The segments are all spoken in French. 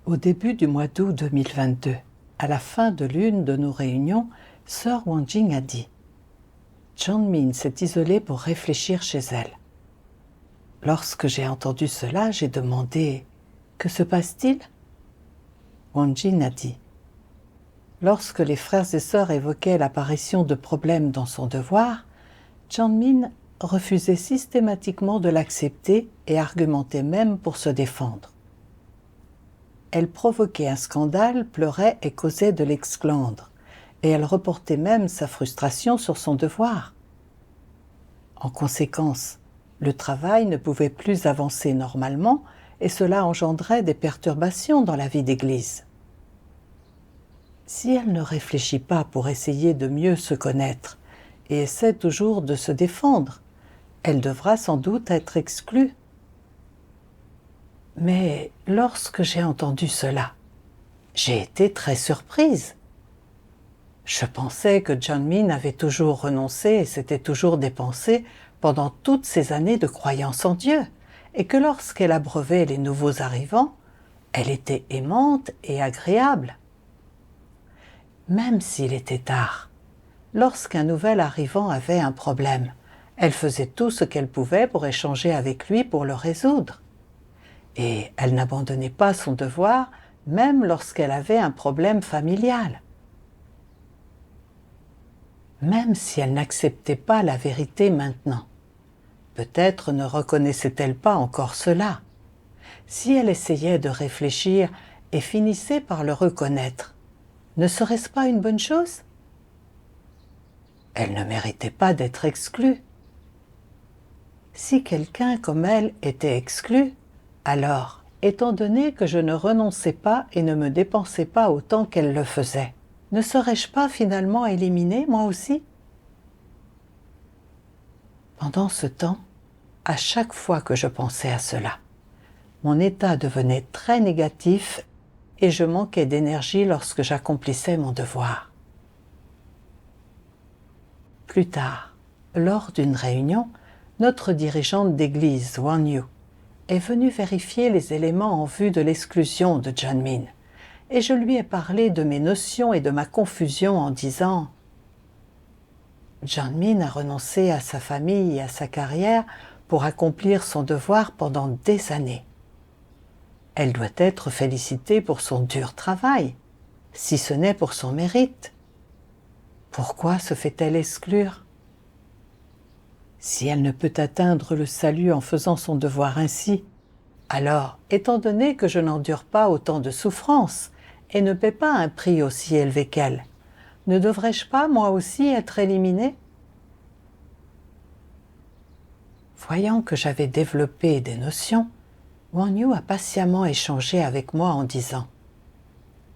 Au début du mois d'août 2022, à la fin de l'une de nos réunions, Sœur Wanjing a dit « Jeonmin s'est isolée pour réfléchir chez elle. » Lorsque j'ai entendu cela, j'ai demandé « Que se passe-t-il » Wanjing a dit « Lorsque les frères et sœurs évoquaient l'apparition de problèmes dans son devoir, Jeonmin refusait systématiquement de l'accepter et argumentait même pour se défendre. Elle provoquait un scandale, pleurait et causait de l'exclandre, et elle reportait même sa frustration sur son devoir. En conséquence, le travail ne pouvait plus avancer normalement et cela engendrait des perturbations dans la vie d'Église. Si elle ne réfléchit pas pour essayer de mieux se connaître et essaie toujours de se défendre, elle devra sans doute être exclue. Mais lorsque j'ai entendu cela, j'ai été très surprise. Je pensais que Jeonmin avait toujours renoncé et s'était toujours dépensée pendant toutes ces années de croyance en Dieu, et que lorsqu'elle abreuvait les nouveaux arrivants, elle était aimante et agréable. Même s'il était tard, lorsqu'un nouvel arrivant avait un problème, elle faisait tout ce qu'elle pouvait pour échanger avec lui pour le résoudre. Et elle n'abandonnait pas son devoir, même lorsqu'elle avait un problème familial. Même si elle n'acceptait pas la vérité maintenant, peut-être ne reconnaissait-elle pas encore cela. Si elle essayait de réfléchir et finissait par le reconnaître, ne serait-ce pas une bonne chose ? Elle ne méritait pas d'être exclue. Si quelqu'un comme elle était exclu, alors, étant donné que je ne renonçais pas et ne me dépensais pas autant qu'elle le faisait, ne serais-je pas finalement éliminée, moi aussi ? Pendant ce temps, à chaque fois que je pensais à cela, mon état devenait très négatif et je manquais d'énergie lorsque j'accomplissais mon devoir. Plus tard, lors d'une réunion, notre dirigeante d'église, Won Yu, est venue vérifier les éléments en vue de l'exclusion de Jeonmin, et je lui ai parlé de mes notions et de ma confusion en disant « Jeonmin a renoncé à sa famille et à sa carrière pour accomplir son devoir pendant des années. Elle doit être félicitée pour son dur travail, si ce n'est pour son mérite. Pourquoi se fait-elle exclure ? Si elle ne peut atteindre le salut en faisant son devoir ainsi, alors, étant donné que je n'endure pas autant de souffrances et ne paie pas un prix aussi élevé qu'elle, ne devrais-je pas moi aussi être éliminée ? » Voyant que j'avais développé des notions, Won Yu a patiemment échangé avec moi en disant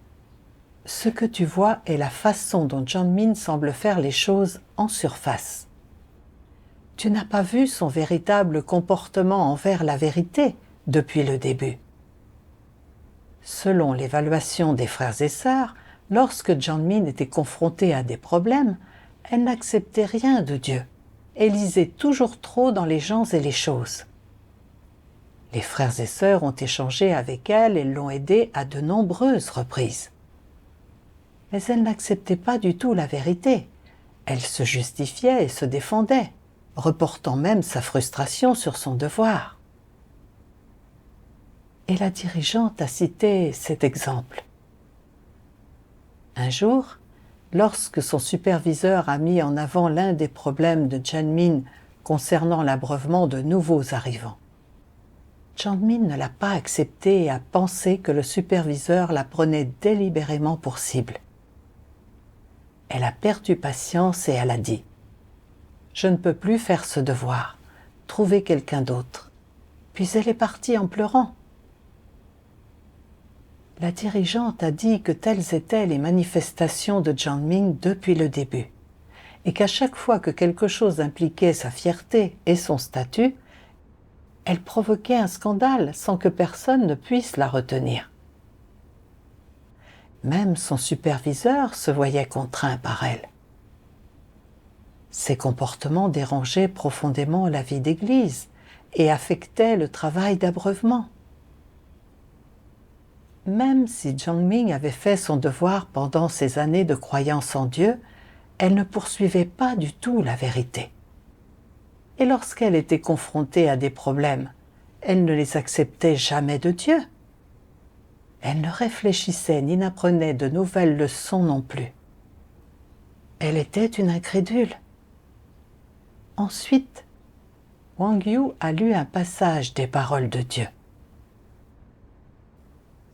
« Ce que tu vois est la façon dont Jeonmin semble faire les choses en surface. Tu n'as pas vu son véritable comportement envers la vérité depuis le début. Selon l'évaluation des frères et sœurs, lorsque Jeonmin était confrontée à des problèmes, elle n'acceptait rien de Dieu et lisait toujours trop dans les gens et les choses. Les frères et sœurs ont échangé avec elle et l'ont aidée à de nombreuses reprises. Mais elle n'acceptait pas du tout la vérité. Elle se justifiait et se défendait, reportant même sa frustration sur son devoir. Et la dirigeante a cité cet exemple. Un jour, lorsque son superviseur a mis en avant l'un des problèmes de Jeonmin concernant l'abreuvement de nouveaux arrivants, Jeonmin ne l'a pas accepté et a pensé que le superviseur la prenait délibérément pour cible. Elle a perdu patience et elle a dit « Je ne peux plus faire ce devoir, trouvez quelqu'un d'autre. » Puis elle est partie en pleurant. La dirigeante a dit que telles étaient les manifestations de Jeonmin depuis le début, et qu'à chaque fois que quelque chose impliquait sa fierté et son statut, elle provoquait un scandale sans que personne ne puisse la retenir. Même son superviseur se voyait contraint par elle. Ces comportements dérangeaient profondément la vie d'Église et affectaient le travail d'abreuvement. Même si Jiang Ming avait fait son devoir pendant ses années de croyance en Dieu, elle ne poursuivait pas du tout la vérité. Et lorsqu'elle était confrontée à des problèmes, elle ne les acceptait jamais de Dieu. Elle ne réfléchissait ni n'apprenait de nouvelles leçons non plus. Elle était une incrédule. Ensuite, Wang Yu a lu un passage des paroles de Dieu.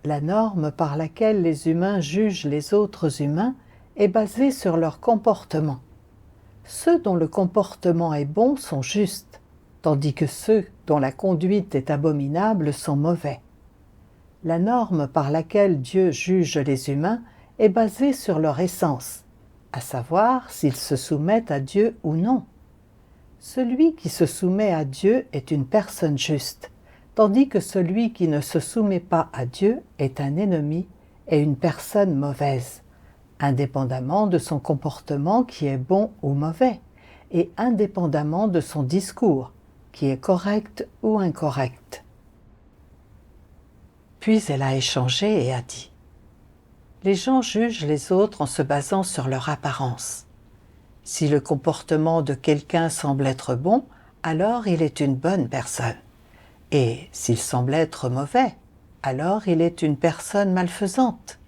La norme par laquelle les humains jugent les autres humains est basée sur leur comportement. Ceux dont le comportement est bon sont justes, tandis que ceux dont la conduite est abominable sont mauvais. La norme par laquelle Dieu juge les humains est basée sur leur essence, à savoir s'ils se soumettent à Dieu ou non. Celui qui se soumet à Dieu est une personne juste, tandis que celui qui ne se soumet pas à Dieu est un ennemi et une personne mauvaise, indépendamment de son comportement qui est bon ou mauvais, et indépendamment de son discours, qui est correct ou incorrect. Puis elle a échangé et a dit « Les gens jugent les autres en se basant sur leur apparence. Si le comportement de quelqu'un semble être bon, alors il est une bonne personne. Et s'il semble être mauvais, alors il est une personne malfaisante.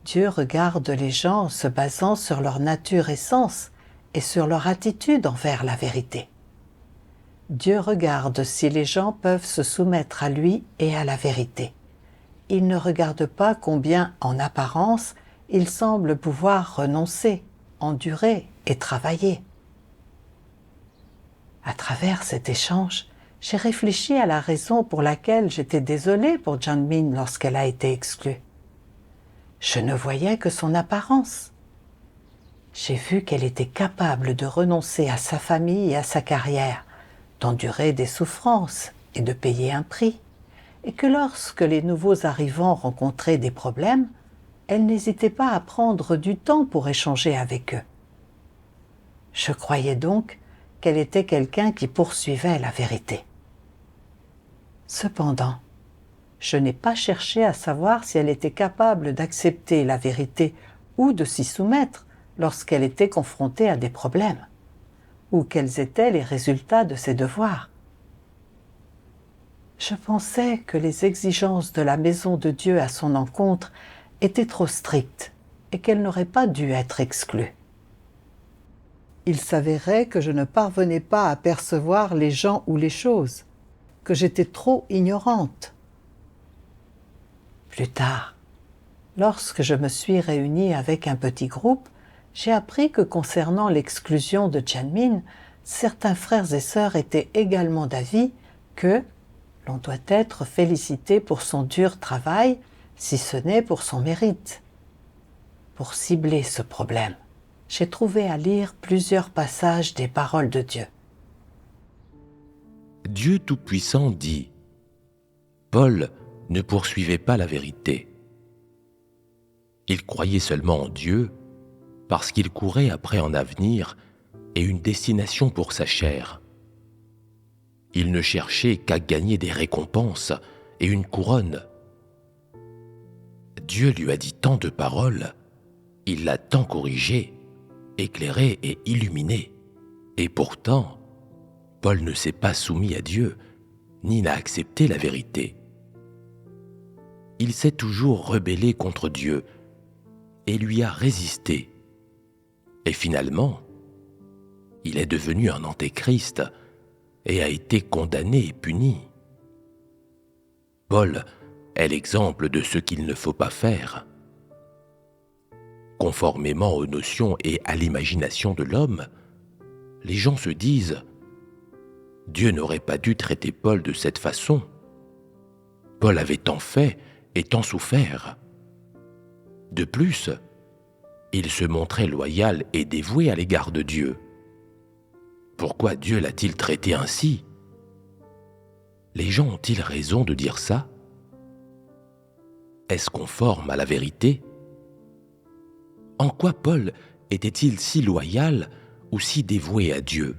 Dieu regarde les gens en se basant sur leur nature essence et sur leur attitude envers la vérité. Dieu regarde si les gens peuvent se soumettre à lui et à la vérité. Il ne regarde pas combien, en apparence, ils semblent pouvoir renoncer, endurer et travailler. À travers cet échange, j'ai réfléchi à la raison pour laquelle j'étais désolée pour Jiang Ming lorsqu'elle a été exclue. Je ne voyais que son apparence. J'ai vu qu'elle était capable de renoncer à sa famille et à sa carrière, d'endurer des souffrances et de payer un prix, et que lorsque les nouveaux arrivants rencontraient des problèmes, elle n'hésitait pas à prendre du temps pour échanger avec eux. Je croyais donc qu'elle était quelqu'un qui poursuivait la vérité. Cependant, je n'ai pas cherché à savoir si elle était capable d'accepter la vérité ou de s'y soumettre lorsqu'elle était confrontée à des problèmes, ou quels étaient les résultats de ses devoirs. Je pensais que les exigences de la maison de Dieu à son encontre étaient trop strictes et qu'elle n'aurait pas dû être exclue. Il s'avérait que je ne parvenais pas à percevoir les gens ou les choses, que j'étais trop ignorante. Plus tard, lorsque je me suis réunie avec un petit groupe, j'ai appris que concernant l'exclusion de Jiang Ming, certains frères et sœurs étaient également d'avis que l'on doit être félicité pour son dur travail, si ce n'est pour son mérite. Pour cibler ce problème, j'ai trouvé à lire plusieurs passages des paroles de Dieu. Dieu Tout-Puissant dit « Paul ne poursuivait pas la vérité. Il croyait seulement en Dieu parce qu'il courait après un avenir et une destination pour sa chair. Il ne cherchait qu'à gagner des récompenses et une couronne. Dieu lui a dit tant de paroles, il l'a tant corrigé, éclairé et illuminé. Et pourtant, Paul ne s'est pas soumis à Dieu, ni n'a accepté la vérité. Il s'est toujours rebellé contre Dieu et lui a résisté. Et finalement, il est devenu un antéchrist et a été condamné et puni. Paul est l'exemple de ce qu'il ne faut pas faire. Conformément aux notions et à l'imagination de l'homme, les gens se disent « Dieu n'aurait pas dû traiter Paul de cette façon. Paul avait tant fait et tant souffert. De plus, il se montrait loyal et dévoué à l'égard de Dieu. Pourquoi Dieu l'a-t-il traité ainsi? Les gens ont-ils raison de dire ça? Est-ce conforme à la vérité? En quoi Paul était-il si loyal ou si dévoué à Dieu?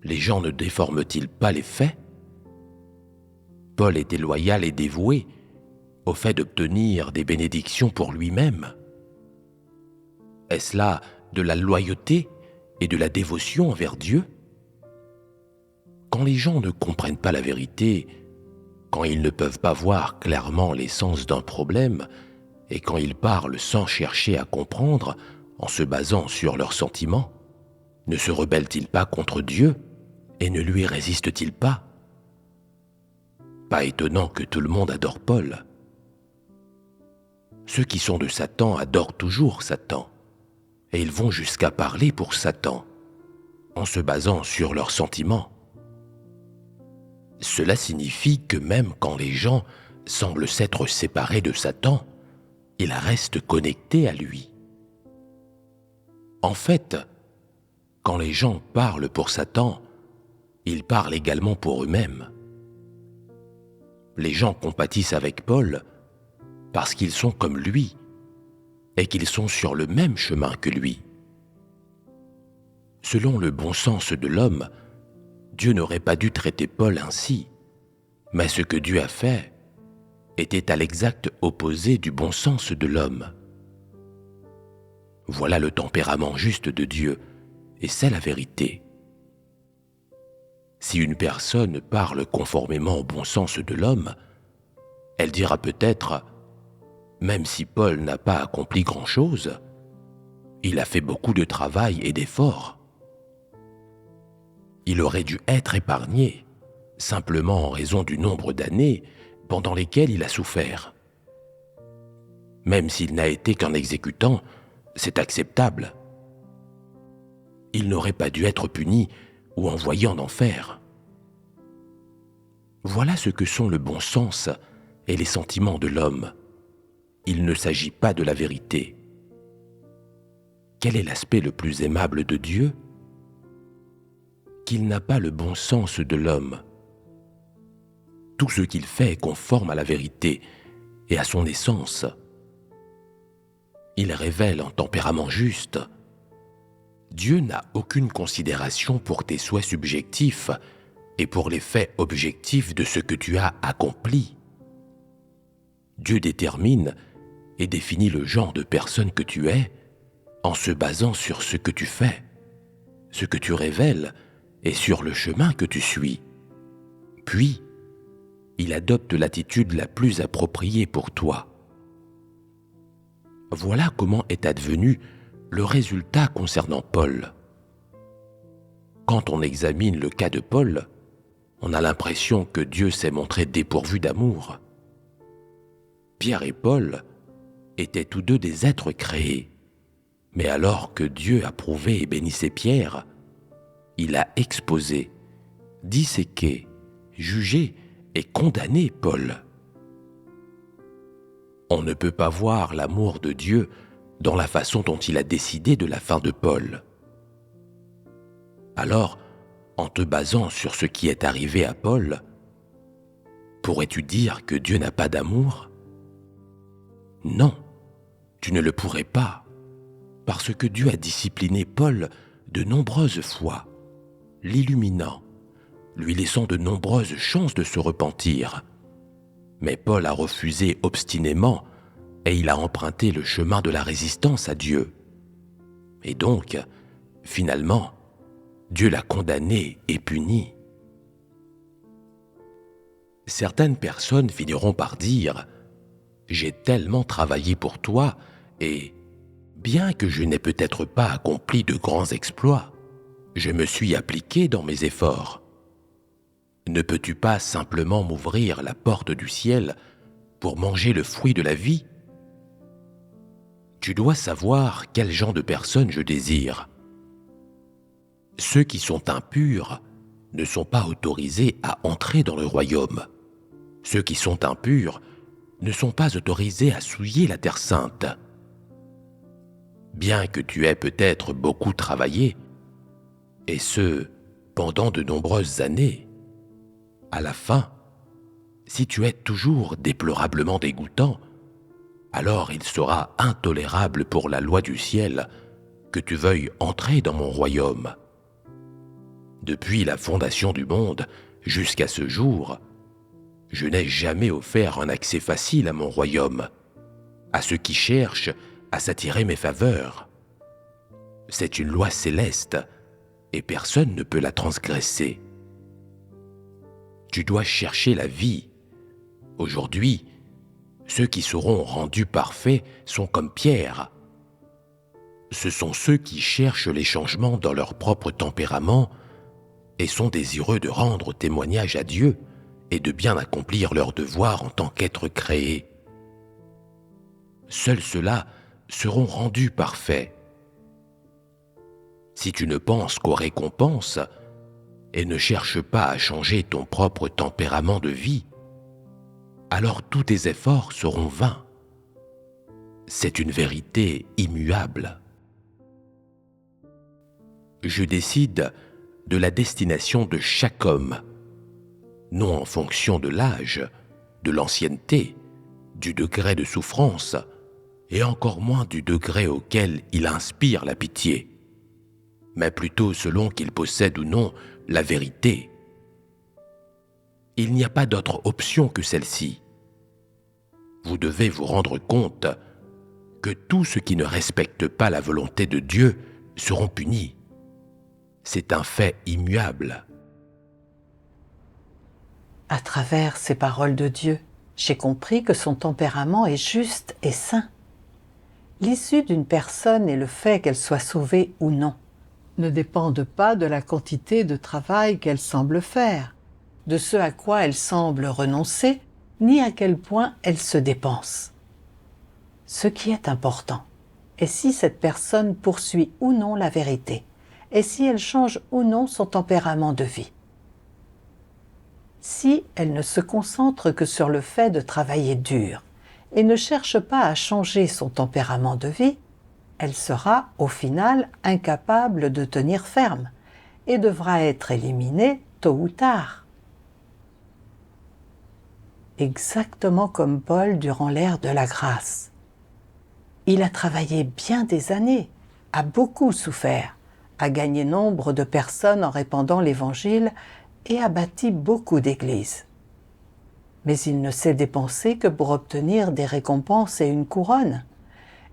Les gens ne déforment-ils pas les faits? Paul était loyal et dévoué au fait d'obtenir des bénédictions pour lui-même? Est-ce là de la loyauté et de la dévotion envers Dieu? Quand les gens ne comprennent pas la vérité, quand ils ne peuvent pas voir clairement l'essence d'un problème, et quand ils parlent sans chercher à comprendre, en se basant sur leurs sentiments, ne se rebellent-ils pas contre Dieu et ne lui résistent-ils pas? Pas étonnant que tout le monde adore Paul. Ceux qui sont de Satan adorent toujours Satan, et ils vont jusqu'à parler pour Satan, en se basant sur leurs sentiments. Cela signifie que même quand les gens semblent s'être séparés de Satan, ils restent connectés à lui. En fait, quand les gens parlent pour Satan, ils parlent également pour eux-mêmes. Les gens compatissent avec Paul parce qu'ils sont comme lui et qu'ils sont sur le même chemin que lui. Selon le bon sens de l'homme, Dieu n'aurait pas dû traiter Paul ainsi, mais ce que Dieu a fait était à l'exact opposé du bon sens de l'homme. Voilà le tempérament juste de Dieu, et c'est la vérité. Si une personne parle conformément au bon sens de l'homme, elle dira peut-être, même si Paul n'a pas accompli grand-chose, il a fait beaucoup de travail et d'efforts. Il aurait dû être épargné, simplement en raison du nombre d'années pendant lesquelles il a souffert. Même s'il n'a été qu'un exécutant, c'est acceptable. Il n'aurait pas dû être puni ou envoyé en enfer. Voilà ce que sont le bon sens et les sentiments de l'homme. Il ne s'agit pas de la vérité. Quel est l'aspect le plus aimable de Dieu? Qu'il n'a pas le bon sens de l'homme. Tout ce qu'il fait est conforme à la vérité et à son essence. Il révèle un tempérament juste. Dieu n'a aucune considération pour tes souhaits subjectifs et pour les faits objectifs de ce que tu as accompli. Dieu détermine et définit le genre de personne que tu es en se basant sur ce que tu fais, ce que tu révèles et sur le chemin que tu suis. Puis, il adopte l'attitude la plus appropriée pour toi. Voilà comment est advenu le résultat concernant Paul. Quand on examine le cas de Paul, on a l'impression que Dieu s'est montré dépourvu d'amour. Pierre et Paul étaient tous deux des êtres créés, mais alors que Dieu approuvait et bénissait Pierre, il a exposé, disséqué, jugé et condamné Paul. On ne peut pas voir l'amour de Dieu dans la façon dont il a décidé de la fin de Paul. Alors, en te basant sur ce qui est arrivé à Paul, pourrais-tu dire que Dieu n'a pas d'amour? Non, tu ne le pourrais pas, parce que Dieu a discipliné Paul de nombreuses fois, l'illuminant, lui laissant de nombreuses chances de se repentir. Mais Paul a refusé obstinément et il a emprunté le chemin de la résistance à Dieu. Et donc, finalement, Dieu l'a condamné et puni. Certaines personnes finiront par dire « J'ai tellement travaillé pour toi et, bien que je n'ai peut-être pas accompli de grands exploits, je me suis appliqué dans mes efforts. Ne peux-tu pas simplement m'ouvrir la porte du ciel pour manger le fruit de la vie? Tu dois savoir quel genre de personne je désire. Ceux qui sont impurs ne sont pas autorisés à entrer dans le royaume. Ceux qui sont impurs ne sont pas autorisés à souiller la terre sainte. Bien que tu aies peut-être beaucoup travaillé, et ce, pendant de nombreuses années, à la fin, si tu es toujours déplorablement dégoûtant, alors il sera intolérable pour la loi du ciel que tu veuilles entrer dans mon royaume. Depuis la fondation du monde jusqu'à ce jour, je n'ai jamais offert un accès facile à mon royaume, à ceux qui cherchent à s'attirer mes faveurs. C'est une loi céleste, et personne ne peut la transgresser. Tu dois chercher la vie. Aujourd'hui, ceux qui seront rendus parfaits sont comme Pierre. Ce sont ceux qui cherchent les changements dans leur propre tempérament et sont désireux de rendre témoignage à Dieu et de bien accomplir leur devoir en tant qu'être créés. Seuls ceux-là seront rendus parfaits. Si tu ne penses qu'aux récompenses et ne cherches pas à changer ton propre tempérament de vie, alors tous tes efforts seront vains. C'est une vérité immuable. Je décide de la destination de chaque homme, non en fonction de l'âge, de l'ancienneté, du degré de souffrance, et encore moins du degré auquel il inspire la pitié, mais plutôt selon qu'il possède ou non la vérité. Il n'y a pas d'autre option que celle-ci. Vous devez vous rendre compte que tous ceux qui ne respectent pas la volonté de Dieu seront punis. C'est un fait immuable. À travers ces paroles de Dieu, j'ai compris que son tempérament est juste et saint. L'issue d'une personne et le fait qu'elle soit sauvée ou non ne dépendent pas de la quantité de travail qu'elle semble faire, de ce à quoi elle semble renoncer, ni à quel point elle se dépense. Ce qui est important est si cette personne poursuit ou non la vérité, et si elle change ou non son tempérament de vie. Si elle ne se concentre que sur le fait de travailler dur et ne cherche pas à changer son tempérament de vie, elle sera, au final, incapable de tenir ferme et devra être éliminée tôt ou tard. Exactement comme Paul durant l'ère de la grâce. Il a travaillé bien des années, a beaucoup souffert, a gagné nombre de personnes en répandant l'Évangile et a bâti beaucoup d'églises. Mais il ne s'est dépensé que pour obtenir des récompenses et une couronne,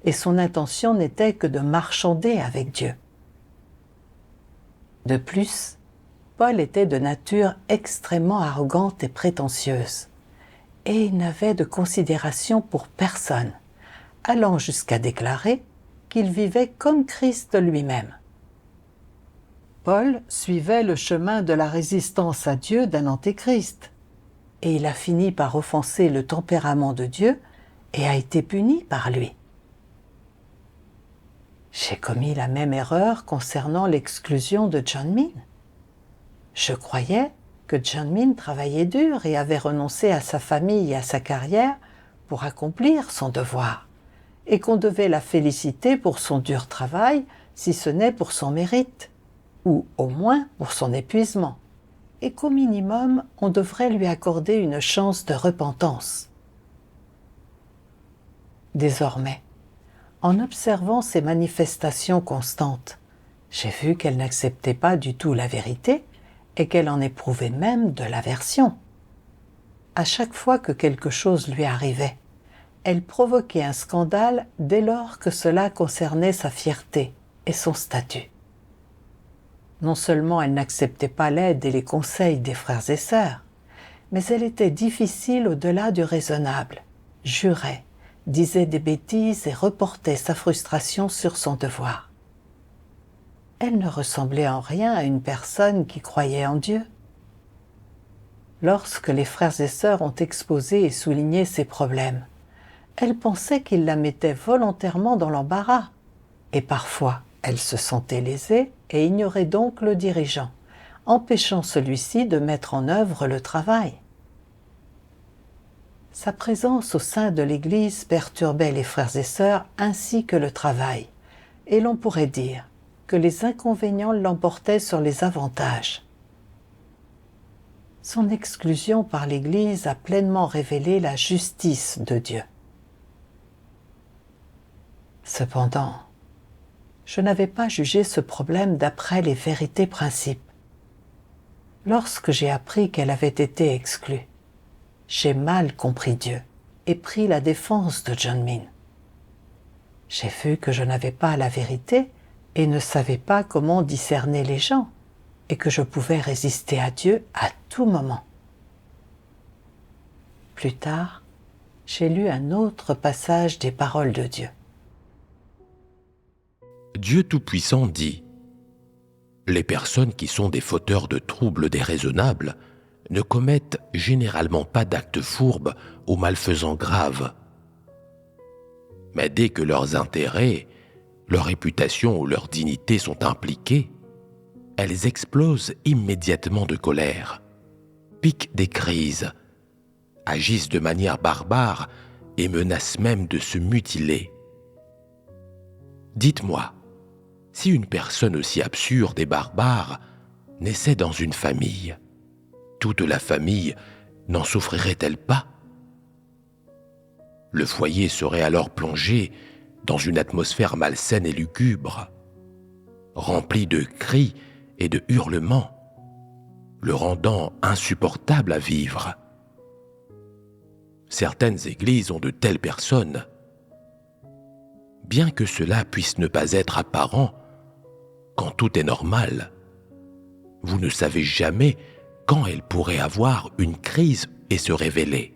et son intention n'était que de marchander avec Dieu. De plus, Paul était de nature extrêmement arrogante et prétentieuse, et il n'avait de considération pour personne, allant jusqu'à déclarer qu'il vivait comme Christ lui-même. Paul suivait le chemin de la résistance à Dieu d'un antéchrist, et il a fini par offenser le tempérament de Dieu et a été puni par lui. J'ai commis la même erreur concernant l'exclusion de John Min. Je croyais que John Min travaillait dur et avait renoncé à sa famille et à sa carrière pour accomplir son devoir, et qu'on devait la féliciter pour son dur travail, si ce n'est pour son mérite, ou au moins pour son épuisement, et qu'au minimum, on devrait lui accorder une chance de repentance. Désormais, en observant ces manifestations constantes, j'ai vu qu'elle n'acceptait pas du tout la vérité et qu'elle en éprouvait même de l'aversion. À chaque fois que quelque chose lui arrivait, elle provoquait un scandale dès lors que cela concernait sa fierté et son statut. Non seulement elle n'acceptait pas l'aide et les conseils des frères et sœurs, mais elle était difficile au-delà du raisonnable, jurait, disait des bêtises et reportait sa frustration sur son devoir. Elle ne ressemblait en rien à une personne qui croyait en Dieu. Lorsque les frères et sœurs ont exposé et souligné ces problèmes, elle pensait qu'ils la mettaient volontairement dans l'embarras, et parfois elle se sentait lésée et ignorait donc le dirigeant, empêchant celui-ci de mettre en œuvre le travail. Sa présence au sein de l'Église perturbait les frères et sœurs ainsi que le travail, et l'on pourrait dire que les inconvénients l'emportaient sur les avantages. Son exclusion par l'Église a pleinement révélé la justice de Dieu. Cependant, je n'avais pas jugé ce problème d'après les vérités principes. Lorsque j'ai appris qu'elle avait été exclue, j'ai mal compris Dieu et pris la défense de John Min. J'ai vu que je n'avais pas la vérité et ne savais pas comment discerner les gens, et que je pouvais résister à Dieu à tout moment. Plus tard, j'ai lu un autre passage des paroles de Dieu. Dieu Tout-Puissant dit : les personnes qui sont des fauteurs de troubles déraisonnables ne commettent généralement pas d'actes fourbes ou malfaisants graves. Mais dès que leurs intérêts, leur réputation ou leur dignité sont impliqués, elles explosent immédiatement de colère, piquent des crises, agissent de manière barbare et menacent même de se mutiler. Dites-moi, si une personne aussi absurde et barbare naissait dans une famille, toute la famille n'en souffrirait-elle pas ? Le foyer serait alors plongé dans une atmosphère malsaine et lugubre, remplie de cris et de hurlements, le rendant insupportable à vivre. Certaines églises ont de telles personnes. Bien que cela puisse ne pas être apparent, quand tout est normal, vous ne savez jamais quand elles pourraient avoir une crise et se révéler.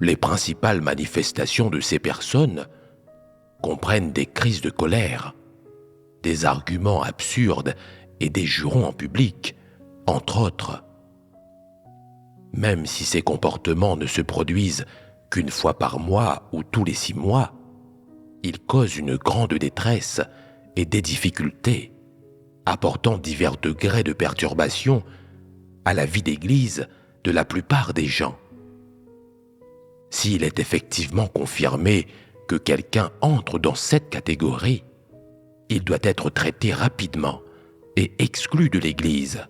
Les principales manifestations de ces personnes comprennent des crises de colère, des arguments absurdes et des jurons en public, entre autres. Même si ces comportements ne se produisent qu'une fois par mois ou tous les 6 mois, ils causent une grande détresse et des difficultés, apportant divers degrés de perturbation à la vie d'église de la plupart des gens. S'il est effectivement confirmé que quelqu'un entre dans cette catégorie, il doit être traité rapidement et exclu de l'Église.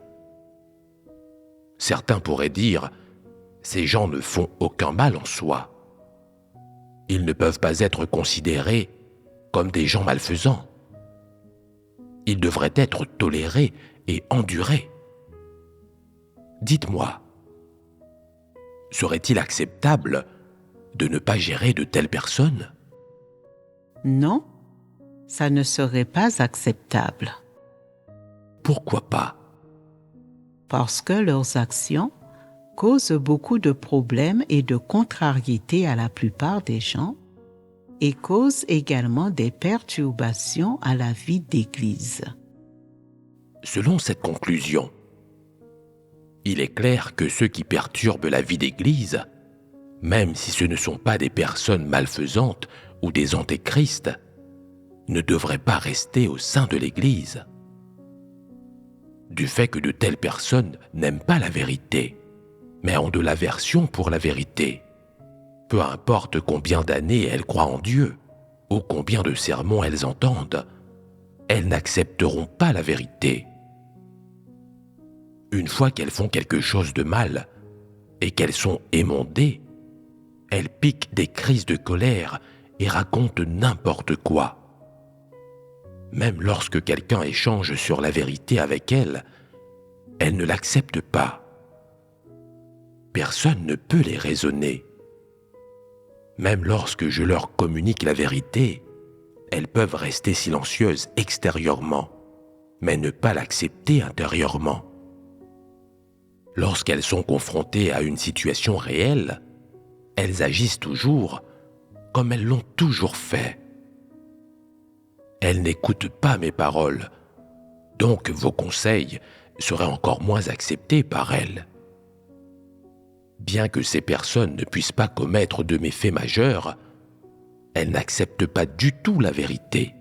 Certains pourraient dire, ces gens ne font aucun mal en soi. Ils ne peuvent pas être considérés comme des gens malfaisants. Ils devraient être tolérés et endurés. Dites-moi, serait-il acceptable de ne pas gérer de telles personnes ? Non, ça ne serait pas acceptable. Pourquoi pas ? Parce que leurs actions causent beaucoup de problèmes et de contrariétés à la plupart des gens et causent également des perturbations à la vie d'Église. Selon cette conclusion, il est clair que ceux qui perturbent la vie d'Église, même si ce ne sont pas des personnes malfaisantes ou des antéchrists, ne devraient pas rester au sein de l'Église. Du fait que de telles personnes n'aiment pas la vérité, mais ont de l'aversion pour la vérité. Peu importe combien d'années elles croient en Dieu, ou combien de sermons elles entendent, elles n'accepteront pas la vérité. Une fois qu'elles font quelque chose de mal, et qu'elles sont émondées, elles piquent des crises de colère et racontent n'importe quoi. Même lorsque quelqu'un échange sur la vérité avec elles, elles ne l'acceptent pas. Personne ne peut les raisonner. Même lorsque je leur communique la vérité, elles peuvent rester silencieuses extérieurement, mais ne pas l'accepter intérieurement. Lorsqu'elles sont confrontées à une situation réelle, elles agissent toujours comme elles l'ont toujours fait. Elles n'écoutent pas mes paroles, donc vos conseils seraient encore moins acceptés par elles. Bien que ces personnes ne puissent pas commettre de méfaits majeurs, elles n'acceptent pas du tout la vérité.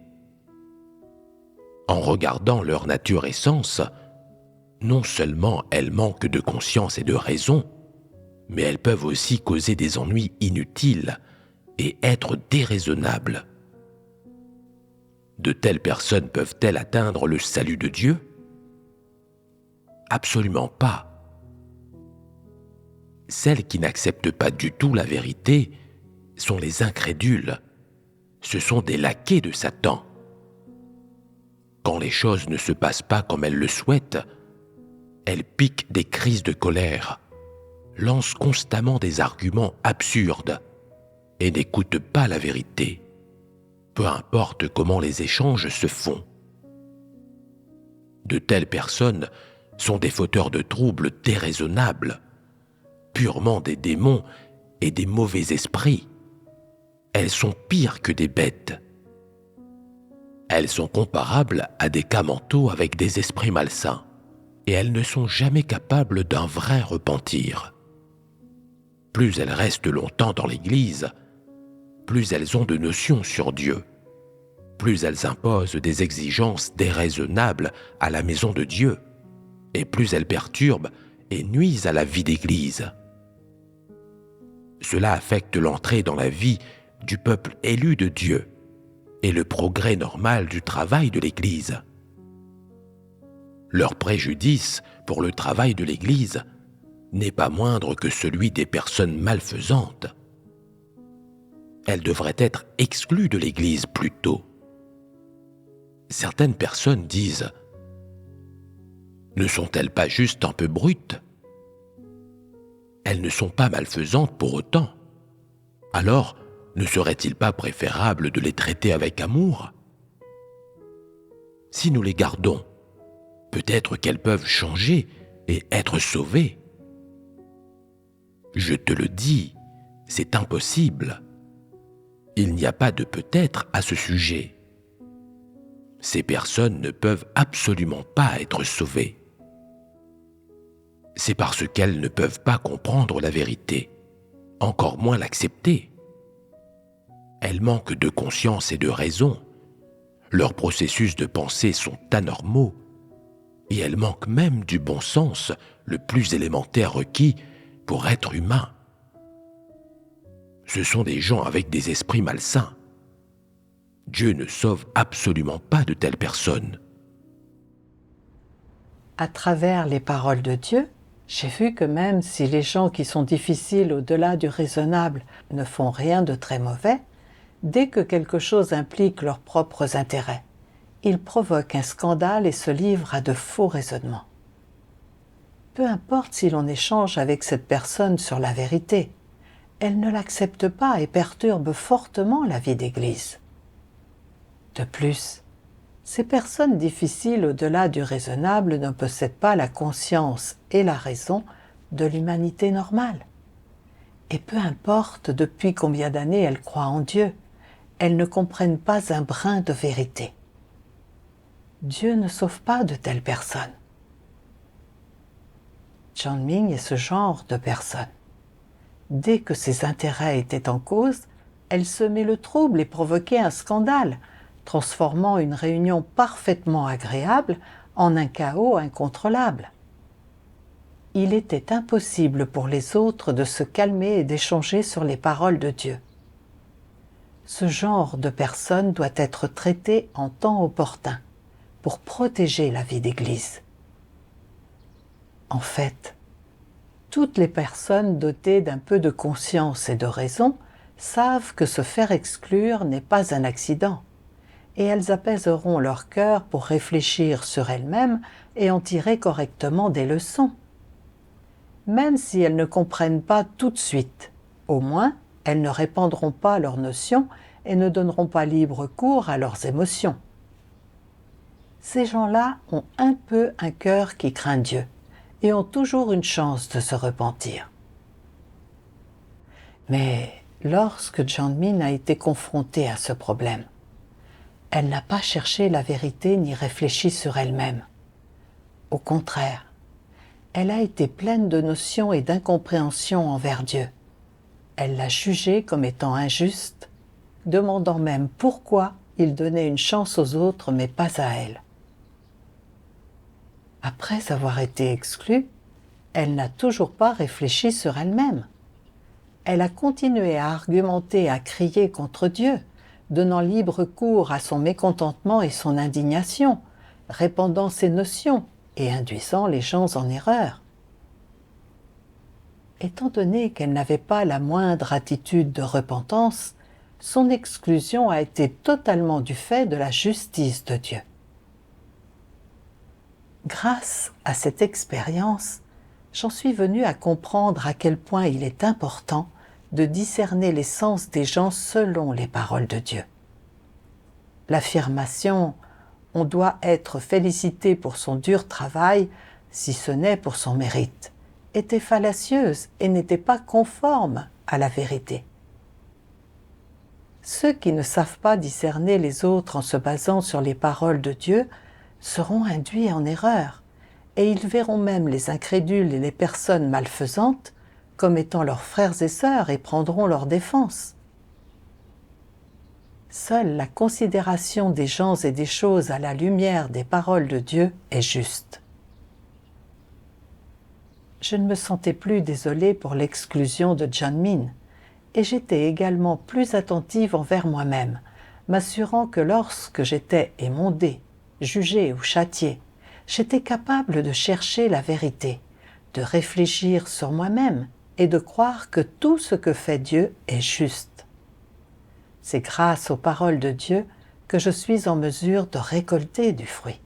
En regardant leur nature et sens, non seulement elles manquent de conscience et de raison, mais elles peuvent aussi causer des ennuis inutiles et être déraisonnables. De telles personnes peuvent-elles atteindre le salut de Dieu ? Absolument pas. Celles qui n'acceptent pas du tout la vérité sont les incrédules. Ce sont des laquais de Satan. Quand les choses ne se passent pas comme elles le souhaitent, elles piquent des crises de colère, lance constamment des arguments absurdes et n'écoute pas la vérité, peu importe comment les échanges se font. De telles personnes sont des fauteurs de troubles déraisonnables, purement des démons et des mauvais esprits. Elles sont pires que des bêtes. Elles sont comparables à des cas mentaux avec des esprits malsains, et elles ne sont jamais capables d'un vrai repentir. Plus elles restent longtemps dans l'Église, plus elles ont de notions sur Dieu, plus elles imposent des exigences déraisonnables à la maison de Dieu, et plus elles perturbent et nuisent à la vie d'Église. Cela affecte l'entrée dans la vie du peuple élu de Dieu et le progrès normal du travail de l'Église. Leur préjudice pour le travail de l'Église n'est pas moindre que celui des personnes malfaisantes. Elles devraient être exclues de l'Église plus tôt. Certaines personnes disent « Ne sont-elles pas juste un peu brutes ? Elles ne sont pas malfaisantes pour autant. Alors, ne serait-il pas préférable de les traiter avec amour ? Si nous les gardons, peut-être qu'elles peuvent changer et être sauvées. Je te le dis, c'est impossible. Il n'y a pas de peut-être à ce sujet. Ces personnes ne peuvent absolument pas être sauvées. C'est parce qu'elles ne peuvent pas comprendre la vérité, encore moins l'accepter. Elles manquent de conscience et de raison. Leurs processus de pensée sont anormaux et elles manquent même du bon sens le plus élémentaire requis pour être humain. Ce sont des gens avec des esprits malsains. Dieu ne sauve absolument pas de telles personnes. À travers les paroles de Dieu, j'ai vu que même si les gens qui sont difficiles au-delà du raisonnable ne font rien de très mauvais, dès que quelque chose implique leurs propres intérêts, ils provoquent un scandale et se livrent à de faux raisonnements. Peu importe si l'on échange avec cette personne sur la vérité, elle ne l'accepte pas et perturbe fortement la vie d'Église. De plus, ces personnes difficiles au-delà du raisonnable ne possèdent pas la conscience et la raison de l'humanité normale. Et peu importe depuis combien d'années elles croient en Dieu, elles ne comprennent pas un brin de vérité. Dieu ne sauve pas de telles personnes. John Ming est ce genre de personne. Dès que ses intérêts étaient en cause, elle semait le trouble et provoquait un scandale, transformant une réunion parfaitement agréable en un chaos incontrôlable. Il était impossible pour les autres de se calmer et d'échanger sur les paroles de Dieu. Ce genre de personne doit être traité en temps opportun pour protéger la vie d'Église. En fait, toutes les personnes dotées d'un peu de conscience et de raison savent que se faire exclure n'est pas un accident, et elles apaiseront leur cœur pour réfléchir sur elles-mêmes et en tirer correctement des leçons. Même si elles ne comprennent pas tout de suite, au moins elles ne répandront pas leurs notions et ne donneront pas libre cours à leurs émotions. Ces gens-là ont un peu un cœur qui craint Dieu et ont toujours une chance de se repentir. Mais lorsque John Min a été confrontée à ce problème, elle n'a pas cherché la vérité ni réfléchi sur elle-même. Au contraire, elle a été pleine de notions et d'incompréhension envers Dieu. Elle l'a jugé comme étant injuste, demandant même pourquoi il donnait une chance aux autres mais pas à elle. Après avoir été exclue, elle n'a toujours pas réfléchi sur elle-même. Elle a continué à argumenter, à crier contre Dieu, donnant libre cours à son mécontentement et son indignation, répandant ses notions et induisant les gens en erreur. Étant donné qu'elle n'avait pas la moindre attitude de repentance, son exclusion a été totalement du fait de la justice de Dieu. Grâce à cette expérience, j'en suis venue à comprendre à quel point il est important de discerner l'essence des gens selon les paroles de Dieu. L'affirmation « on doit être félicité pour son dur travail, si ce n'est pour son mérite » était fallacieuse et n'était pas conforme à la vérité. Ceux qui ne savent pas discerner les autres en se basant sur les paroles de Dieu seront induits en erreur, et ils verront même les incrédules et les personnes malfaisantes comme étant leurs frères et sœurs et prendront leur défense. Seule la considération des gens et des choses à la lumière des paroles de Dieu est juste. Je ne me sentais plus désolée pour l'exclusion de John Min, et j'étais également plus attentive envers moi-même, m'assurant que lorsque j'étais émondée, jugée ou châtiée, j'étais capable de chercher la vérité, de réfléchir sur moi-même et de croire que tout ce que fait Dieu est juste. C'est grâce aux paroles de Dieu que je suis en mesure de récolter du fruit.